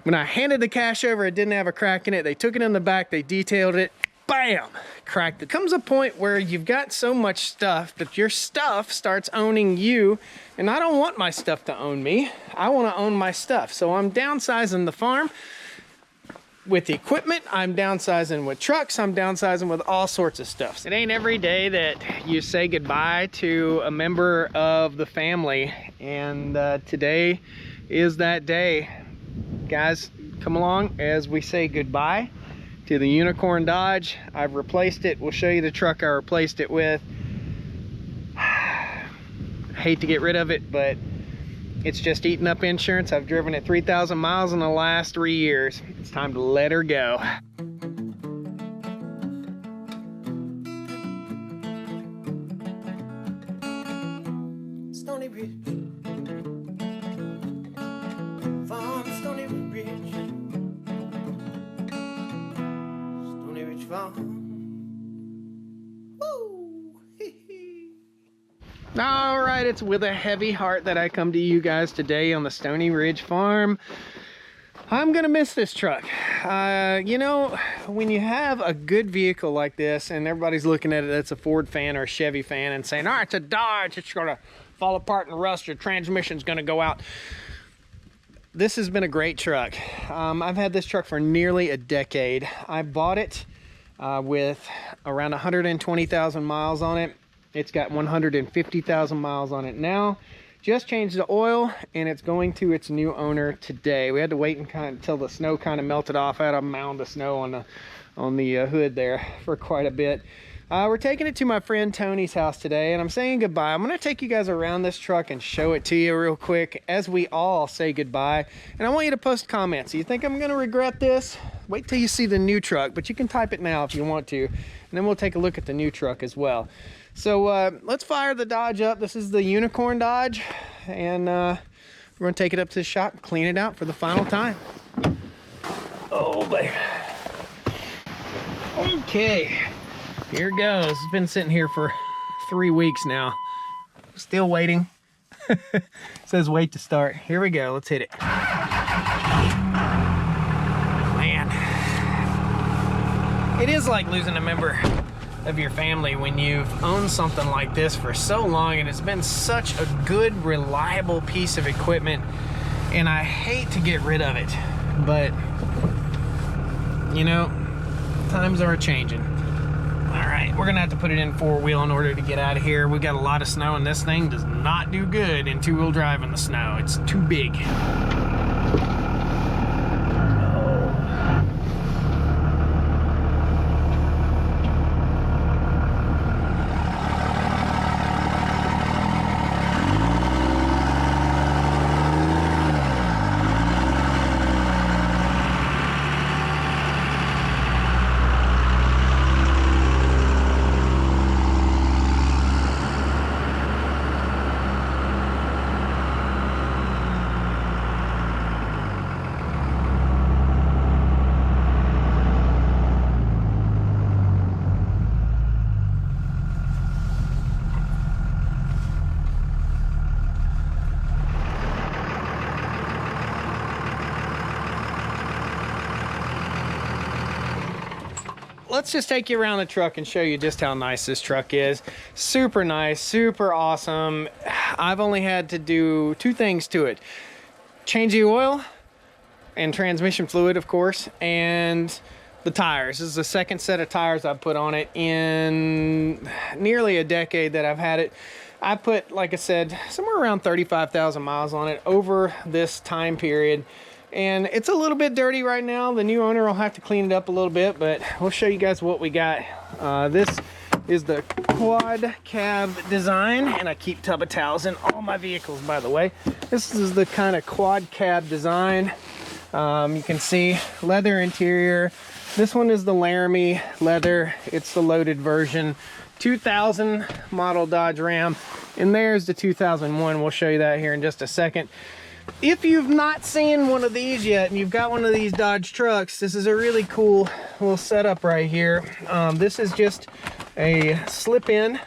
When I handed the cash over, it didn't have a crack in it. They took it in the back, they detailed it, bam, cracked it. Comes a point where you've got so much stuff that your stuff starts owning you, and I don't want my stuff to own me. I want to own my stuff. So I'm downsizing the farm with equipment, I'm downsizing with trucks, I'm downsizing with all sorts of stuff. It ain't every day that you say goodbye to a member of the family, and today is that day. Guys, come along as we say goodbye to the Unicorn Dodge. I've replaced it. We'll show you the truck I replaced it with. I hate to get rid of it, but it's just eating up insurance. I've driven it 3,000 miles in the last 3 years. It's time to let her go. Stoney Ridge Farm, Stoney Ridge, Stoney Ridge Farm. All right, it's with a heavy heart that I come to you guys today on the Stoney Ridge Farm. I'm gonna miss this truck. You know, when you have a good vehicle like this and everybody's looking at it, that's a Ford fan or a Chevy fan, and saying, oh, it's a Dodge, it's gonna fall apart and rust, your transmission's gonna go out. This has been a great truck. I've had this truck for nearly a decade. I bought it with around 120,000 miles on it. It's got 150,000 miles on it now. Just changed the oil, and it's going to its new owner today. We had to wait until the snow kind of melted off. I had a mound of snow on the hood there for quite a bit. We're taking it to my friend Tony's house today, and I'm saying goodbye. I'm going to take you guys around this truck and show it to you real quick as we all say goodbye. And I want you to post comments. You think I'm going to regret this? Wait till you see the new truck, but you can type it now if you want to. And then we'll take a look at the new truck as well. So let's fire the Dodge up. This is the Unicorn Dodge, and we're going to take it up to the shop and clean it out for the final time. Oh, baby. Okay, here goes. It's been sitting here for 3 weeks now. Still waiting. It says wait to start. Here we go. Let's hit it. Man, it is like losing a member of your family when you've owned something like this for so long, and it's been such a good, reliable piece of equipment, and I hate to get rid of it, but you know, times are changing. All right, we're gonna have to put it in 4-wheel in order to get out of here. We got a lot of snow, and this thing does not do good in 2-wheel drive in the snow. It's too big. Let's just take you around the truck and show you just how nice this truck is. Super nice, super awesome. I've only had to do 2 things to it. Change the oil and transmission fluid, of course, and the tires. This is the second set of tires I've put on it in nearly a decade that I've had it. I put, like I said, somewhere around 35,000 miles on it over this time period. And it's a little bit dirty right now. The new owner will have to clean it up a little bit, but we'll show you guys what we got. This is the quad cab design, and I keep tub of towels in all my vehicles, by the way. This is the kind of quad cab design. You can see leather interior. This one is the Laramie leather. It's the loaded version. 2000 model Dodge Ram, and there's the 2001. We'll show you that here in just a second. If you've not seen one of these yet and you've got one of these Dodge trucks, this is a really cool little setup right here. This is just a slip in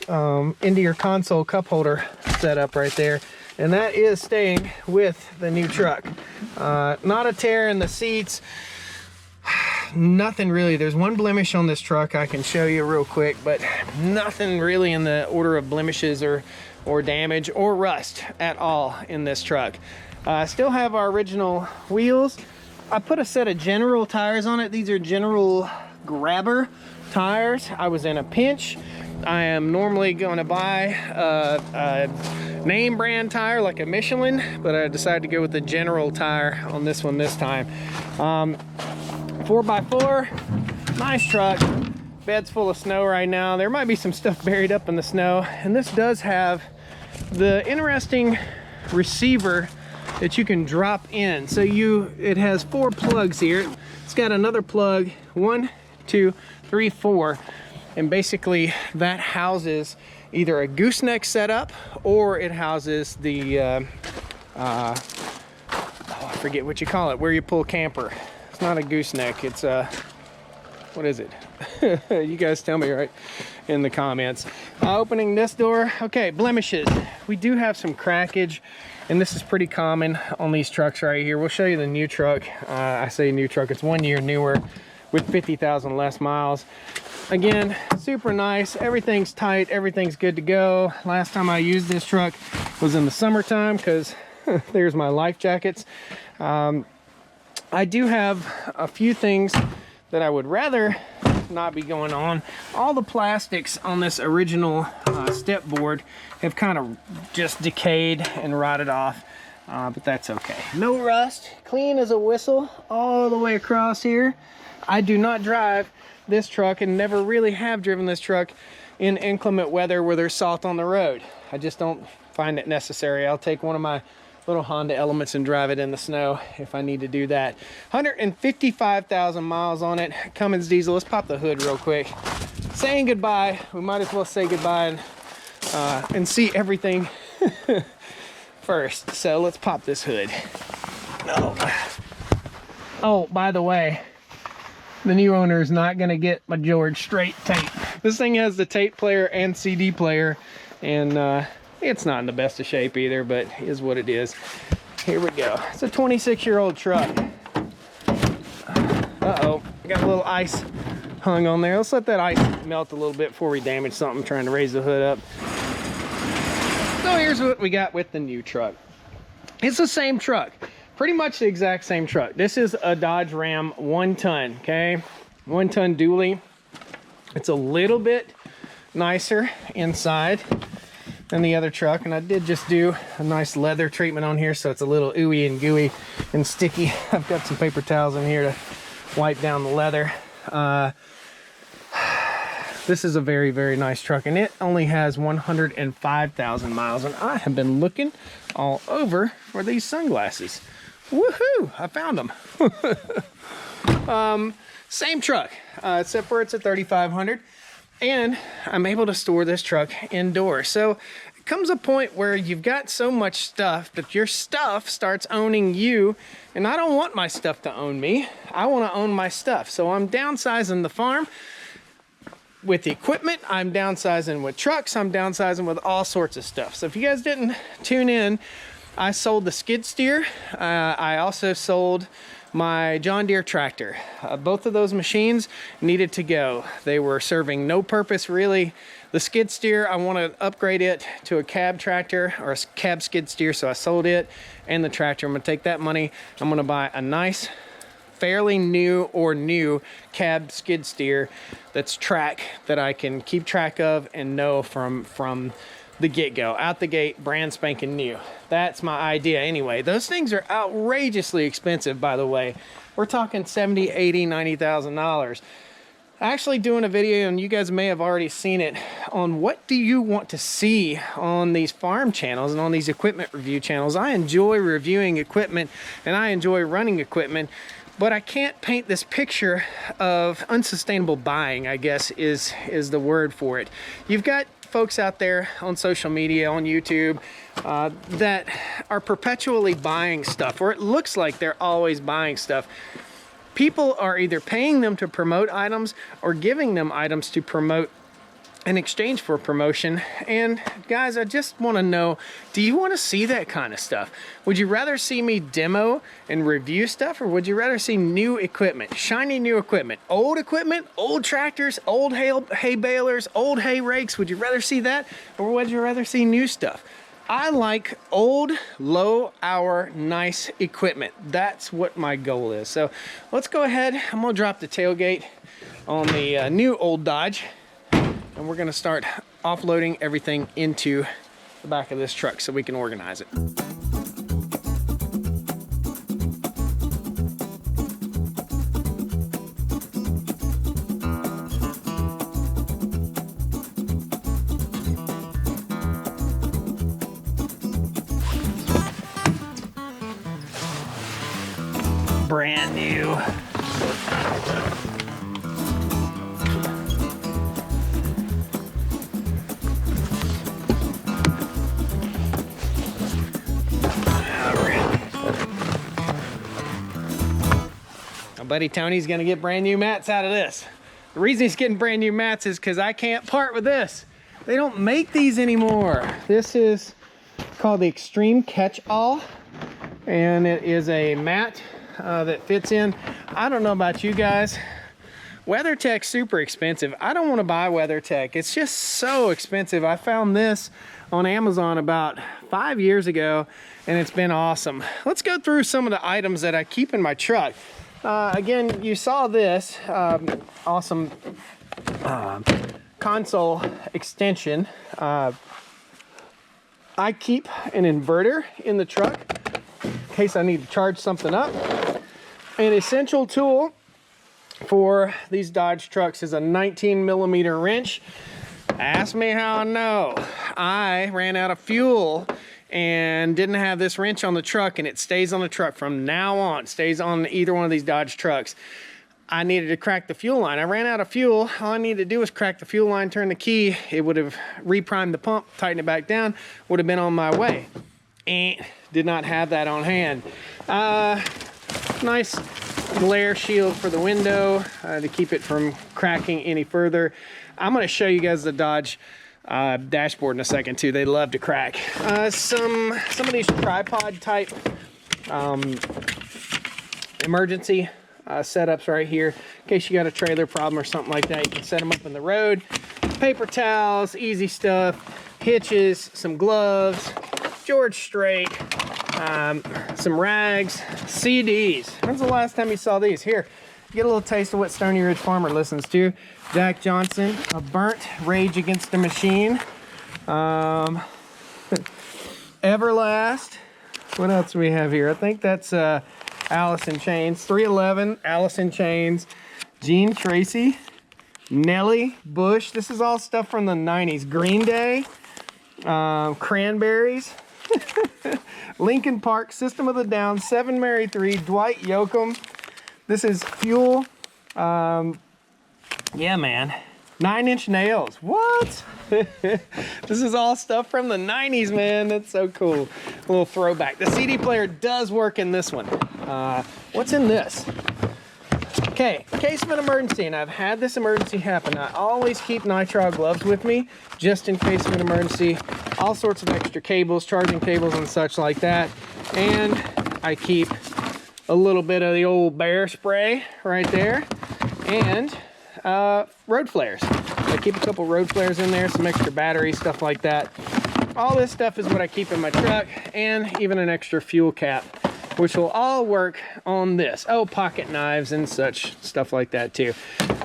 into your console cup holder setup right there. and that is staying with the new truck. Not a tear in the seats, nothing really. There's one blemish on this truck I can show you real quick, but nothing really in the order of blemishes or damage or rust at all in this truck. I still have our original wheels. I put a set of General tires on it. These are General Grabber tires. I was in a pinch. I am normally going to buy a name brand tire like a Michelin, but I decided to go with the General tire on this one this time. 4x4, nice truck. Bed's full of snow right now. There might be some stuff buried up in the snow, and this does have the interesting receiver that you can drop in. So it has 4 plugs here. It's got another plug, 1, 2, 3, 4, and basically that houses either a gooseneck setup or it houses the I forget what you call it, where you pull camper. It's not a gooseneck, it's a, what is it? You guys tell me right in the comments. Opening this door. Okay, blemishes. We do have some crackage, and this is pretty common on these trucks right here. We'll show you the new truck. I say new truck, it's 1 year newer with 50,000 less miles. Again, super nice. Everything's tight, everything's good to go. Last time I used this truck was in the summertime because there's my life jackets. I do have a few things that I would rather not be going on. All the plastics on this original step board have kind of just decayed and rotted off, but that's okay. No rust, clean as a whistle all the way across here. I do not drive this truck and never really have driven this truck in inclement weather where there's salt on the road. I just don't find it necessary. I'll take one of my little Honda Elements and drive it in the snow if I need to do that. 155,000 miles on it. Cummins diesel. Let's pop the hood real quick. Saying goodbye. We might as well say goodbye and see everything first. So let's pop this hood. Oh, by the way, the new owner is not going to get my George Strait tape. This thing has the tape player and CD player, and it's not in the best of shape either, but it is what it is. Here we go. It's a 26-year-old truck. Uh-oh, got a little ice hung on there. Let's let that ice melt a little bit before we damage something trying to raise the hood up. So here's what we got with the new truck. It's the same truck. Pretty much the exact same truck. This is a Dodge Ram 1-ton, okay? 1-ton dually. It's a little bit nicer inside than the other truck, and I did just do a nice leather treatment on here, so it's a little ooey and gooey and sticky. I've got some paper towels in here to wipe down the leather. This is a very, very nice truck, and it only has 105,000 miles, and I have been looking all over for these sunglasses. Woohoo! I found them. Same truck, except for it's a 3500, and I'm able to store this truck indoors. So it comes a point where you've got so much stuff that your stuff starts owning you, and I don't want my stuff to own me. I want to own my stuff. So I'm downsizing the farm with equipment, I'm downsizing with trucks, I'm downsizing with all sorts of stuff. So if you guys didn't tune in, I sold the skid steer. I also sold my John Deere tractor. Both of those machines needed to go. They were serving no purpose really. The skid steer, I want to upgrade it to a cab tractor or a cab skid steer, so I sold it and the tractor. I'm going to take that money, I'm going to buy a nice, fairly new or new cab skid steer that's track that I can keep track of and know from the get-go, out the gate, brand spanking new. That's my idea anyway. Those things are outrageously expensive, by the way. We're talking $70,000, $80,000, $90,000. Actually doing a video, and you guys may have already seen it, on what do you want to see on these farm channels and on these equipment review channels. I enjoy reviewing equipment and I enjoy running equipment, but I can't paint this picture of unsustainable buying, I guess is the word for it. You've got folks out there on social media, on YouTube, that are perpetually buying stuff, or it looks like they're always buying stuff. People are either paying them to promote items or giving them items to promote in exchange for promotion. And guys, I just want to know, do you want to see that kind of stuff? Would you rather see me demo and review stuff, or would you rather see new equipment, shiny new equipment, old tractors, old hay balers, old hay rakes? Would you rather see that, or would you rather see new stuff? I like old, low hour, nice equipment. That's what my goal is. So let's go ahead. I'm gonna drop the tailgate on the new old Dodge, and we're gonna start offloading everything into the back of this truck so we can organize it. Brand new. My buddy Tony's gonna get brand new mats out of this. The reason he's getting brand new mats is because I can't part with this. They don't make these anymore. This is called the Extreme Catch-All, and it is a mat that fits in. I don't know about you guys. WeatherTech's super expensive. I don't want to buy WeatherTech. It's just so expensive. I found this on Amazon about 5 years ago, and it's been awesome. Let's go through some of the items that I keep in my truck. Again, you saw this awesome console extension. I keep an inverter in the truck in case I need to charge something up. An essential tool for these Dodge trucks is a 19mm wrench. Ask me how I know. I ran out of fuel and didn't have this wrench on the truck, and it stays on the truck from now on. It stays on either one of these Dodge trucks. I needed to crack the fuel line. I ran out of fuel. All I needed to do was crack the fuel line, turn the key. It would have reprimed the pump, tighten it back down, would have been on my way. Did not have that on hand. Nice glare shield for the window to keep it from cracking any further. I'm going to show you guys the Dodge dashboard in a second too. They love to crack. Some of these tripod type emergency setups right here in case you got a trailer problem or something like that. You can set them up in the road. Paper towels, easy stuff, hitches, some gloves, George Strait, some rags, CDs. When's the last time you saw these? Here, get a little taste of what Stoney Ridge Farmer listens to. Jack Johnson, A Burnt, Rage Against the Machine, Everlast. What else do we have here? I think that's Alice in Chains, 311, Alice in Chains, Gene Tracy, Nelly, Bush. This is all stuff from the 90s. Green Day, Cranberries, Linkin Park, System of a Down, 7 Mary 3, Dwight Yoakam. This is Fuel. Yeah, man. 9 Inch Nails. What? This is all stuff from the 90s, man. That's so cool. A little throwback. The CD player does work in this one. What's in this? Okay, in case of an emergency, and I've had this emergency happen, I always keep nitrile gloves with me just in case of an emergency. All sorts of extra cables, charging cables and such like that. And I keep a little bit of the old bear spray right there. And road flares. I keep a couple road flares in there, some extra batteries, stuff like that. All this stuff is what I keep in my truck, and even an extra fuel cap, which will all work on this. Oh, pocket knives and such stuff like that too.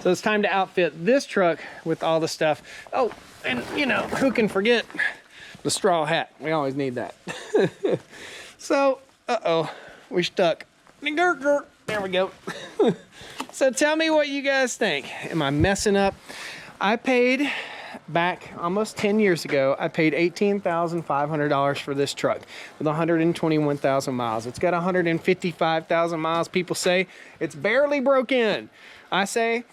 So it's time to outfit this truck with all the stuff. Oh, and you know, who can forget the straw hat? We always need that. So, uh-oh, we're stuck. There we go. So tell me what you guys think. Am I messing up? I paid back almost 10 years ago, I paid $18,500 for this truck with 121,000 miles. It's got 155,000 miles. People say it's barely broke in. I say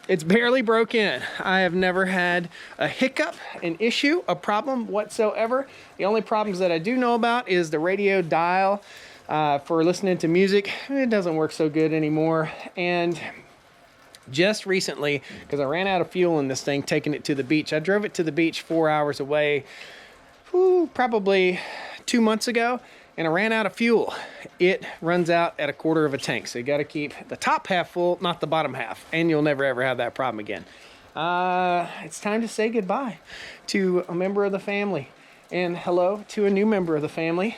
it's barely broke in. I have never had a hiccup, an issue, a problem whatsoever. The only problems that I do know about is the radio dial for listening to music. It doesn't work so good anymore. And just recently, because I ran out of fuel in this thing, taking it to the beach. I drove it to the beach 4 hours away, probably 2 months ago, and I ran out of fuel. It runs out at 1/4 of a tank, so you got to keep the top half full, not the bottom half, and you'll never ever have that problem again. It's time to say goodbye to a member of the family, and hello to a new member of the family.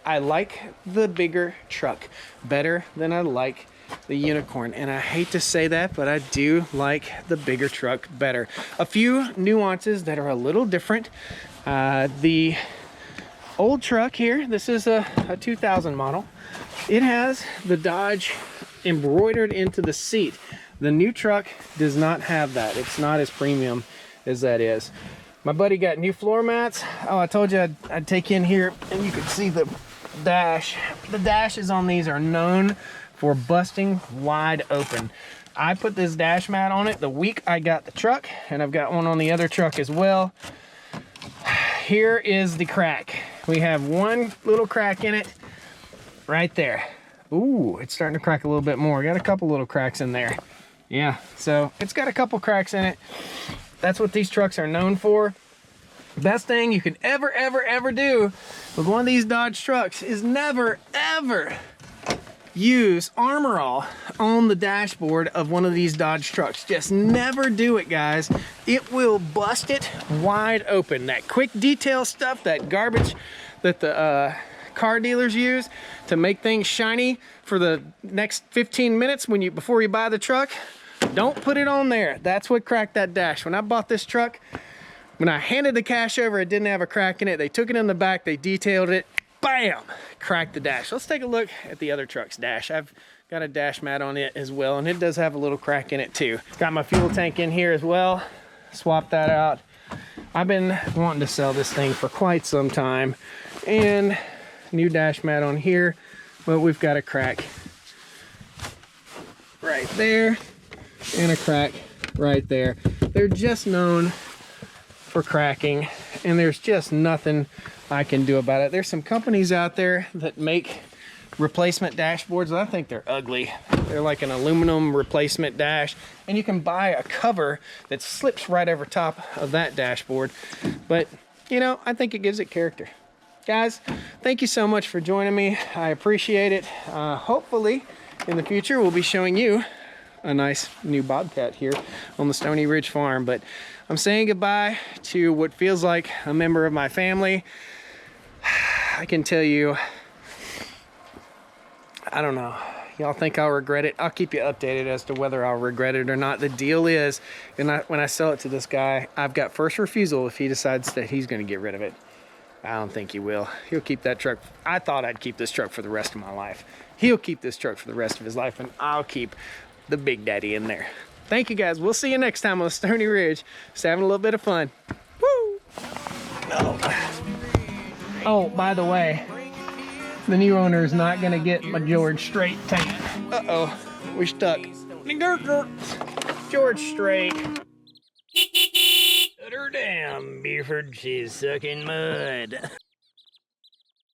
I like the bigger truck better than I like the Unicorn, and I hate to say that, but I do like the bigger truck better. A few nuances that are a little different. The old truck here, this is a 2000 model. It has the Dodge embroidered into the seat. The new truck does not have that. It's not as premium as that is. My buddy got new floor mats. Oh, I told you I'd take you in here and you could see the dash. The dashes on these are known for busting wide open. I put this dash mat on it the week I got the truck, and I've got one on the other truck as well. Here is the crack. We have one little crack in it right there. Ooh, it's starting to crack a little bit more. Got a couple little cracks in there. Yeah, so it's got a couple cracks in it. That's what these trucks are known for. Best thing you can ever do with one of these Dodge trucks is never, ever use Armor All on the dashboard of one of these Dodge trucks. Just never do it, guys. It will bust it wide open. That quick detail stuff, that garbage that the car dealers use to make things shiny for the next 15 minutes before you buy the truck, don't put it on there. That's what cracked that dash. When I bought this truck, when I handed the cash over, it didn't have a crack in it. They took it in the back, they detailed it, bam, cracked the dash. Let's take a look at the other truck's dash. I've got a dash mat on it as well, and it does have a little crack in it too. Got my fuel tank in here as well. Swap that out. I've been wanting to sell this thing for quite some time, and new dash mat on here, but we've got a crack right there and a crack right there. They're just known for cracking, and there's just nothing I can do about it. There's some companies out there that make replacement dashboards. I think they're ugly. They're like an aluminum replacement dash, and you can buy a cover that slips right over top of that dashboard. But you know, I think it gives it character. Guys, thank you so much for joining me. I appreciate it. Hopefully in the future we'll be showing you a nice new Bobcat here on the Stoney Ridge Farm. But I'm saying goodbye to what feels like a member of my family. I can tell you, I don't know. Y'all think I'll regret it? I'll keep you updated as to whether I'll regret it or not. The deal is, when I sell it to this guy, I've got first refusal if he decides that he's going to get rid of it. I don't think he will. He'll keep that truck. I thought I'd keep this truck for the rest of my life. He'll keep this truck for the rest of his life, and I'll keep the Big Daddy in there. Thank you, guys. We'll see you next time on Stoney Ridge. Just having a little bit of fun. Woo! Oh, by the way, the new owner is not going to get my George Strait tank. Uh-oh, we're stuck. George Strait. Shut her down, Buford. She's sucking mud.